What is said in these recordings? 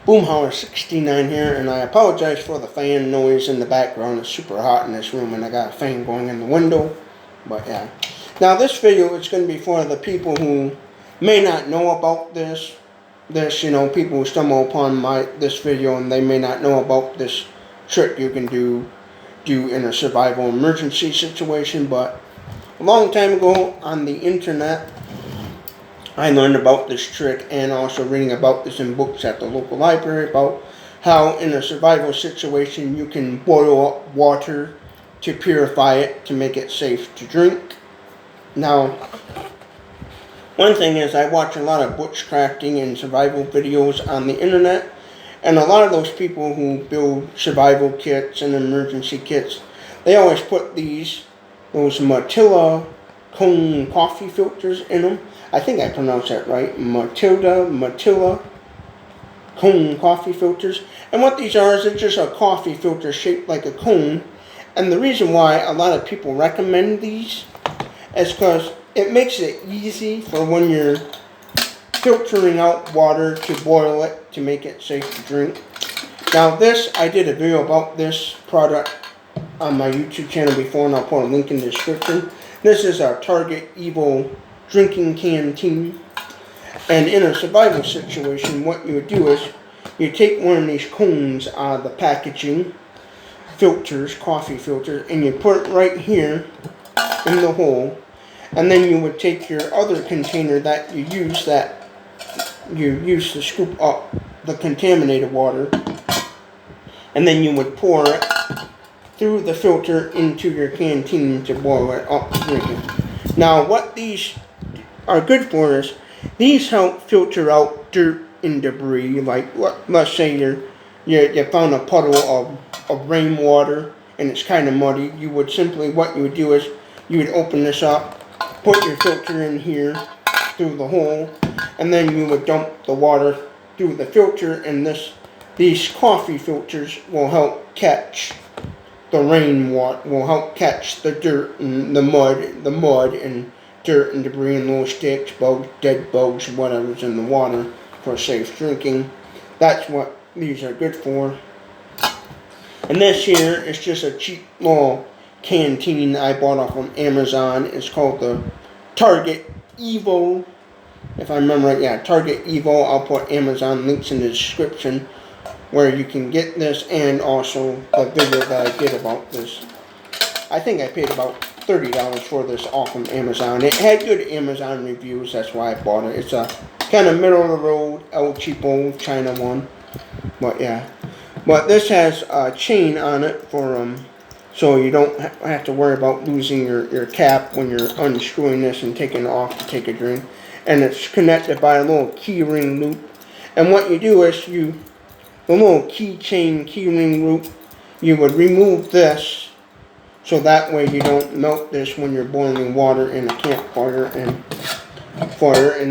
Boomhauer 69 here, and I apologize for the fan noise in the background. It's super hot in this room, and I got a fan going in the window. But yeah. Now this video is going to be for the people who may not know about this. People who stumble upon this video and they may not know about this trick you can do in a survival emergency situation. But a long time ago on the internet, I learned about this trick, and also reading about this in books at the local library, about how in a survival situation you can boil up water to purify it to make it safe to drink. Now, one thing is, I watch a lot of bushcrafting and survival videos on the internet, and a lot of those people who build survival kits and emergency kits, they always put those Matilla cone coffee filters in them. I think I pronounced that right. Matilla cone coffee filters. And what these are is it's just a coffee filter shaped like a cone. And the reason why a lot of people recommend these is because it makes it easy for when you're filtering out water to boil it to make it safe to drink. Now I did a video about this product on my YouTube channel before, and I'll put a link in the description. This is our Target Evo drinking canteen, and in a survival situation what you would do is you take one of these cones out of the packaging coffee filters, and you put it right here in the hole, and then you would take your other container that you use to scoop up the contaminated water, and then you would pour it through the filter into your canteen to boil it up to drink it. Now what these are good for is these help filter out dirt and debris. Like let's say you found a puddle of rainwater and it's kind of muddy. What you would do is you would open this up, put your filter in here through the hole, and then you would dump the water through the filter, and these coffee filters will help catch the rainwater, will help catch the dirt and the mud and dirt and debris and little sticks, bugs, dead bugs, whatever's in the water for safe drinking. That's what these are good for. And this here is just a cheap little canteen I bought off of Amazon. It's called the Target Evo. If I remember right, yeah, Target Evo. I'll put Amazon links in the description where you can get this, and also the video that I did about this. I think I paid about $30 for this off of Amazon. It had good Amazon reviews, that's why I bought it. It's a kind of middle of the road El Cheapo China one. But yeah. But this has a chain on it for so you don't have to worry about losing your cap when you're unscrewing this and taking it off to take a drink. And it's connected by a little key ring loop. And what you do is the little key ring loop, you would remove this, so that way you don't melt this when you're boiling water in a campfire and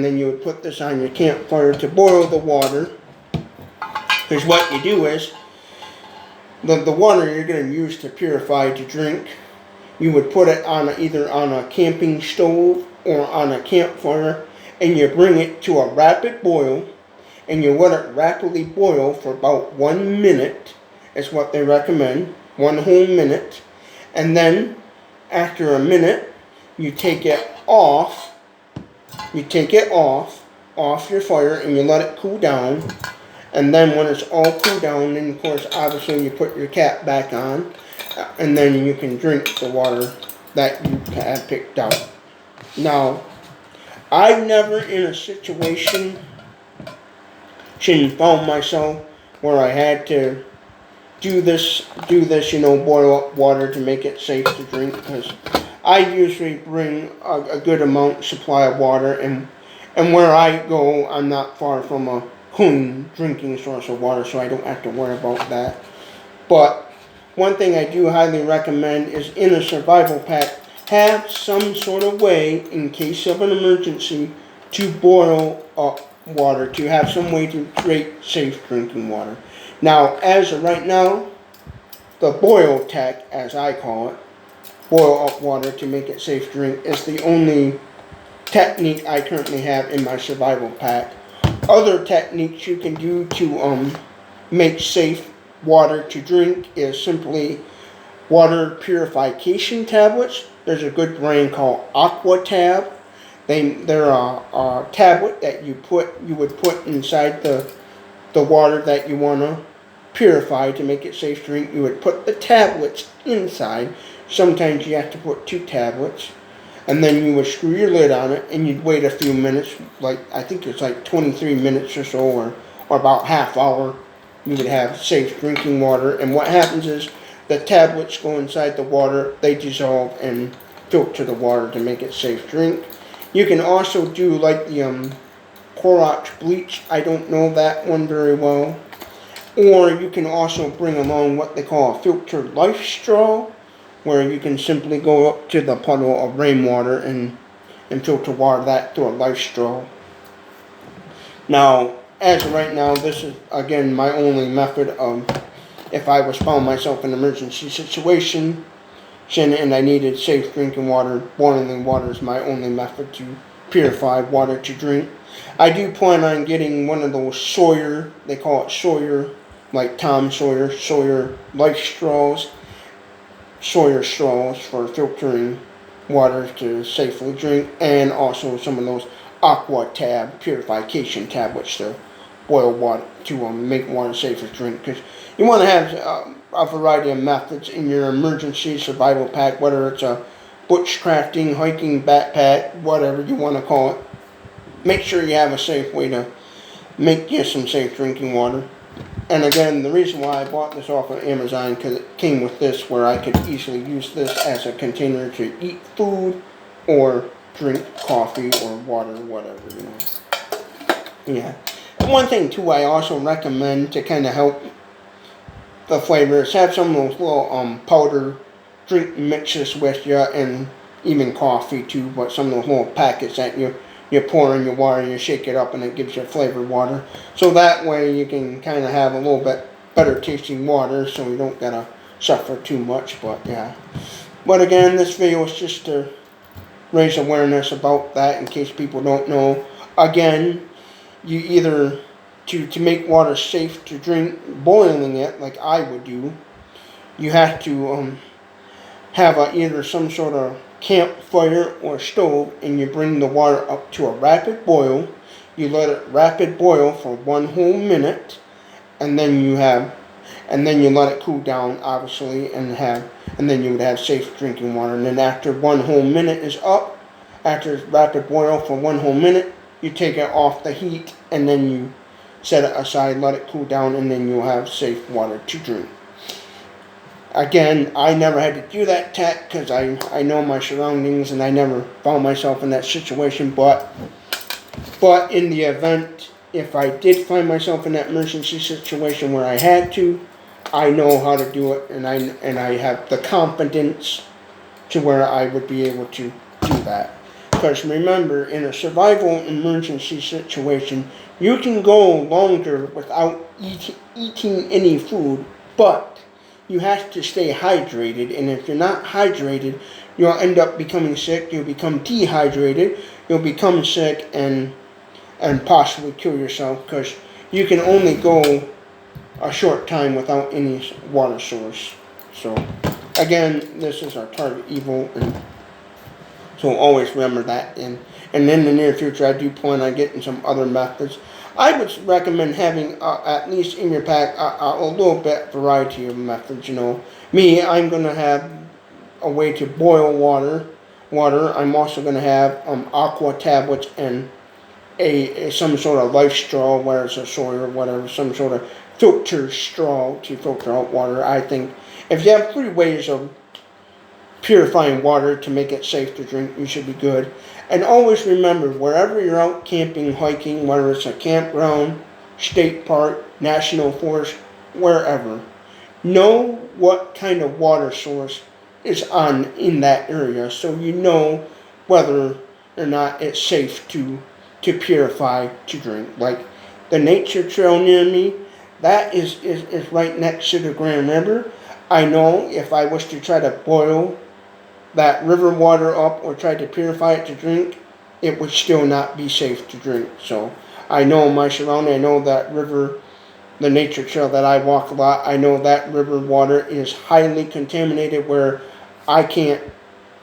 then you would put this on your campfire to boil the water. Because what you do is the water you're going to use to purify to drink, you would put it either on a camping stove or on a campfire, and you bring it to a rapid boil, and you let it rapidly boil for about 1 minute, is what they recommend, 1 whole minute. And then, after a minute, you take it off your fire, and you let it cool down. And then when it's all cooled down, then of course, obviously, you put your cap back on, and then you can drink the water that you have picked out. Now, I've never in a situation found myself where I had to do this, boil up water to make it safe to drink, because I usually bring a good amount supply of water, and where I go, I'm not far from a clean drinking source of water, so I don't have to worry about that. But one thing I do highly recommend is in a survival pack, have some sort of way, in case of an emergency, to boil up water, to have some way to create safe drinking water. Now, as of right now, the boil tech, as I call it, boil up water to make it safe to drink, is the only technique I currently have in my survival pack. Other techniques you can do to make safe water to drink is simply water purification tablets. There's a good brand called Aquatab. They're a tablet that you would put inside the water that you want to purify to make it safe to drink. You would put the tablets inside. Sometimes you have to put 2 tablets. And then you would screw your lid on it, and you'd wait a few minutes, like I think it's like 23 minutes or so, or about half hour. You would have safe drinking water. And what happens is the tablets go inside the water, they dissolve and filter the water to make it safe to drink. You can also do like the Clorox bleach. I don't know that one very well. Or you can also bring along what they call a filtered life straw, where you can simply go up to the puddle of rainwater and filter water that through a life straw. Now, as of right now, this is again my only method of if I was found myself in an emergency situation and I needed safe drinking water. Boiling water is my only method to purify water to drink. I do plan on getting one of those Sawyer, they call it Sawyer, like Tom Sawyer, Sawyer life straws. Sawyer straws for filtering water to safely drink, and also some of those Aquatab purification tablets to boil water to make water safe to drink. Because you want to have a variety of methods in your emergency survival pack, whether it's a bushcrafting, hiking backpack, whatever you want to call it. Make sure you have a safe way to make you some safe drinking water. And again, the reason why I bought this off of Amazon, because it came with this where I could easily use this as a container to eat food or drink coffee or water, whatever, you know. Yeah. One thing too I also recommend to kind of help the flavor is have some of those little powder drink mixes with you, and even coffee too, but some of those little packets that you pour in your water and you shake it up and it gives you flavored water. So that way you can kind of have a little bit better tasting water, so you don't gotta suffer too much. But yeah. But again, this video is just to raise awareness about that in case people don't know. Again, you either to make water safe to drink, boiling it like I would do, you have to have either some sort of campfire or stove, and you bring the water up to a rapid boil. You let it rapid boil for 1 whole minute, and then you let it cool down, obviously, and then you would have safe drinking water. And then after 1 whole minute is up, after rapid boil for 1 whole minute, you take it off the heat, and then you set it aside, let it cool down, and then you'll have safe water to drink. Again, I never had to do that tech because I know my surroundings and I never found myself in that situation. But in the event, if I did find myself in that emergency situation where I had to, I know how to do it, and I have the confidence to where I would be able to do that. Because remember, in a survival emergency situation, you can go longer without eating any food, but you have to stay hydrated, and if you're not hydrated, you'll end up becoming sick. You'll become dehydrated. You'll become sick and possibly kill yourself, because you can only go a short time without any water source. So again, this is our target evil, and so always remember that. And in the near future, I do plan on getting some other methods. I would recommend having, at least in your pack, a little bit variety of methods, you know. Me, I'm going to have a way to boil water. I'm also going to have aqua tablets and some sort of life straw, whether it's a soy or whatever, some sort of filter straw to filter out water. I think if you have 3 ways of purifying water to make it safe to drink, you should be good. And always remember, wherever you're out camping, hiking, whether it's a campground, state park, national forest, wherever, know what kind of water source is in that area, so you know whether or not it's safe to purify to drink. Like the nature trail near me, that is right next to the Grand River. I know if I was to try to boil that river water up or try to purify it to drink, it would still not be safe to drink. So I know my surrounding. I know that river, the nature trail that I walk a lot. I know that river water is highly contaminated where I can't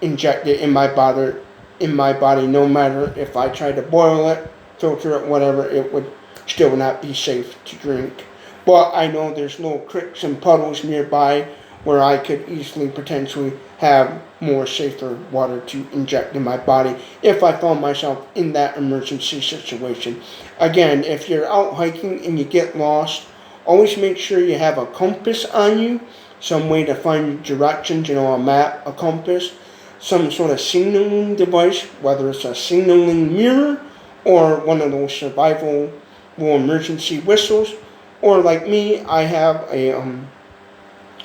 inject it in my body. No matter if I tried to boil it, filter it, whatever, it would still not be safe to drink. But I know there's little creeks and puddles nearby where I could easily potentially have more safer water to inject in my body if I found myself in that emergency situation. Again, if you're out hiking and you get lost, always make sure you have a compass on you, some way to find directions, a map, a compass, some sort of signaling device, whether it's a signaling mirror or one of those survival little emergency whistles, or like me, I have a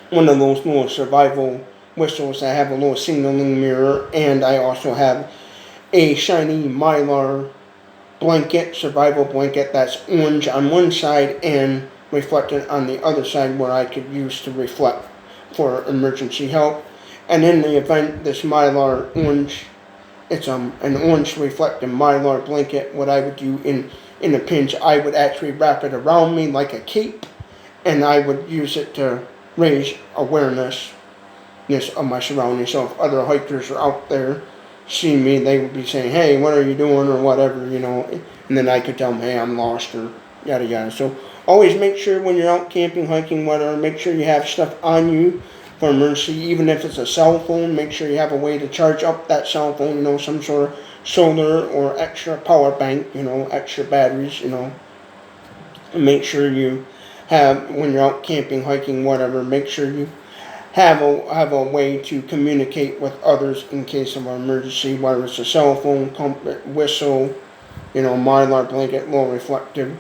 one of those little survival whistles. I have a little signaling mirror, and I also have a shiny Mylar blanket, survival blanket that's orange on one side and reflected on the other side where I could use to reflect for emergency help. And in the event this Mylar orange, it's an orange reflective Mylar blanket, what I would do in a pinch, I would actually wrap it around me like a cape, and I would use it to raise awareness of my surroundings. So if other hikers are out there see me, they would be saying, "Hey, what are you doing?" or whatever, and then I could tell them, "Hey, I'm lost," or yada yada. So always make sure when you're out camping, hiking, whatever, make sure you have stuff on you for emergency. Even if it's a cell phone, make sure you have a way to charge up that cell phone, some sort of solar or extra power bank, extra batteries, and make sure you have, when you're out camping, hiking, whatever, make sure you have a way to communicate with others in case of an emergency, whether it's a cell phone, compass, whistle, Mylar blanket, little reflective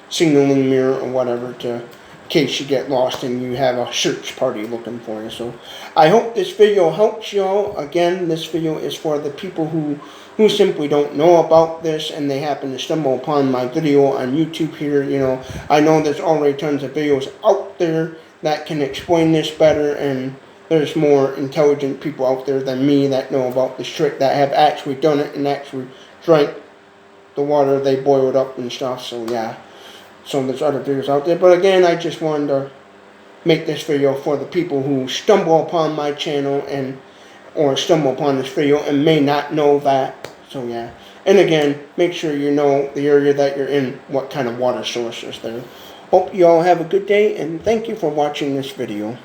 signaling mirror or whatever, to in case you get lost and you have a search party looking for you. So I hope this video helps y'all. Again, this video is for the people who simply don't know about this and they happen to stumble upon my video on YouTube here. I know there's already tons of videos out there that can explain this better, and there's more intelligent people out there than me that know about this trick, that have actually done it and actually drank the water they boiled up and stuff. So yeah, so there's other videos out there, but again, I just wanted to make this video for the people who stumble upon my channel or stumble upon this video and may not know that. So yeah, and again, make sure you know the area that you're in, what kind of water source is there. Hope you all have a good day, and thank you for watching this video.